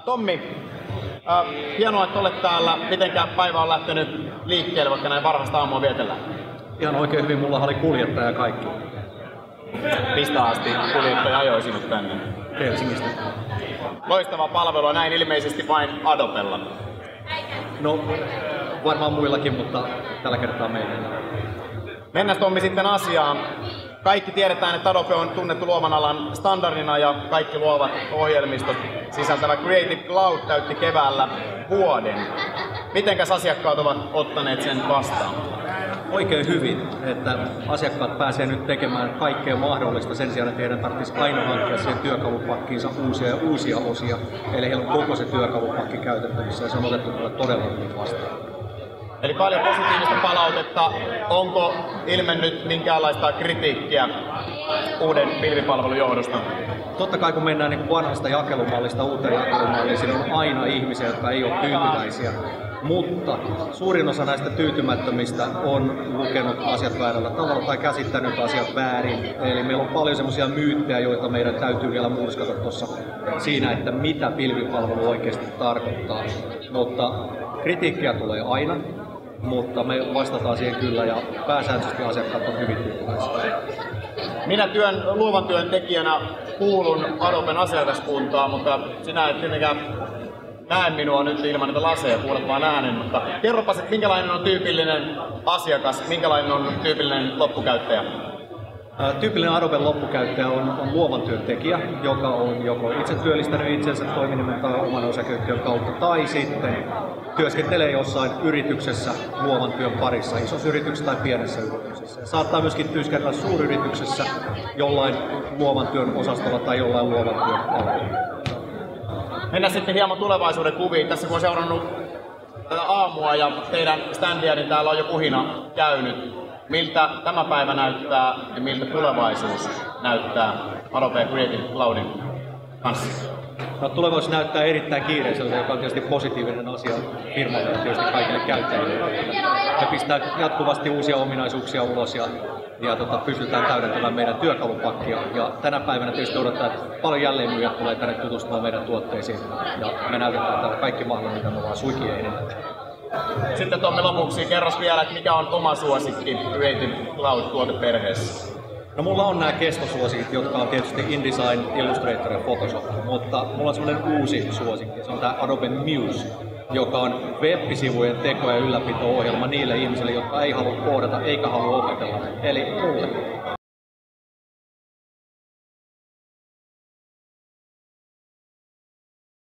Tommi, hienoa, että olet täällä. Mitenkä päivä on lähtenyt liikkeelle, vaikka näin varhaista aamua vietellään? Ihan oikein hyvin, mulla oli kuljettaja ja kaikki. Mistä asti kuljettaja ajoi sinut tänne? Helsingistä. Loistavaa palvelua, näin ilmeisesti vain Adopella. No, varmaan muillakin, mutta tällä kertaa meillä. Mennään Tommi sitten asiaan. Kaikki tiedetään, että Adobe on tunnettu luovan alan standardina ja kaikki luovat ohjelmistot sisältävä Creative Cloud täytti keväällä vuoden. Mitenkäs asiakkaat ovat ottaneet sen vastaan? Oikein hyvin, että asiakkaat pääsee nyt tekemään kaikkea mahdollista sen sijaan, että heidän tarvitsisi aina hankkia siihen työkalupakkiinsa uusia ja uusia osia. Eli heillä on koko se työkalupakki käytettävissä ja se on otettu todella hyvin vastaan. Eli paljon positiivista palautetta. Onko ilmennyt minkäänlaista kritiikkiä uuden pilvipalvelun johdosta? Totta kai kun mennään niin vanhasta jakelumallista uuteen jakelumalliin, siinä on aina ihmisiä, jotka ei ole tyytyväisiä. Mutta suurin osa näistä tyytymättömistä on lukenut asiat väärällä tavalla tai käsittänyt asiat väärin. Eli meillä on paljon semmoisia myyttejä, joita meidän täytyy vielä murskata tuossa siinä, että mitä pilvipalvelu oikeasti tarkoittaa. Mutta kritiikkiä tulee aina, mutta me vastataan siihen kyllä ja pääsääntöisesti asiakkaat on hyvin tyytyväisiä. Minä luovan työn tekijänä kuulun Adoben asiakaskuntaan, mutta sinä et tietenkään näe minua nyt ilman näitä laseja, kuulet vaan äänen, mutta kerropas, että minkälainen on tyypillinen asiakas, minkälainen on tyypillinen loppukäyttäjä? Tyypillinen Adoben loppukäyttäjä on luovan työn tekijä, joka on joko itse työllistänyt itsensä toiminimen tai oman osakeyhtiön kautta, tai sitten työskentelee jossain yrityksessä luovan työn parissa, isossa yrityksessä tai pienessä yrityksessä. Ja saattaa myöskin työskennellä suuryrityksessä jollain luovan työn osastolla tai jollain luovan työn alalla. Mennään sitten hieman tulevaisuuden kuviin. Tässä kun on seurannut tätä aamua ja teidän standia, niin täällä on jo kuhina käynyt. Miltä tämä päivä näyttää ja miltä tulevaisuus näyttää Adobe Creative Cloudin kanssa? No, tulevaisuus näyttää erittäin kiireiseltä, joka on tietysti positiivinen asia firmalle ja tietysti kaikille käyttäjille. Me pistää jatkuvasti uusia ominaisuuksia ulos ja pystytään täydentämään meidän työkalupakkia. Ja tänä päivänä tietysti odottaa, että paljon jälleenmyyjät tulee tänne tutustumaan meidän tuotteisiin. Ja me näytetään täällä kaikki mahdollinen, mitä me ollaan suikien. Sitten Tommi lopuksi kerros vielä, että mikä on oma suosikki Creative Cloud-tuoteperheessä? No, mulla on nämä kestosuosikit, jotka on tietysti InDesign, Illustrator ja Photoshop, mutta mulla on semmoinen uusi suosikki, se on tämä Adobe Muse, joka on web-sivujen teko- ja ylläpito-ohjelma niille ihmisille, jotka ei halua koodata eikä halua opetella, eli mulle.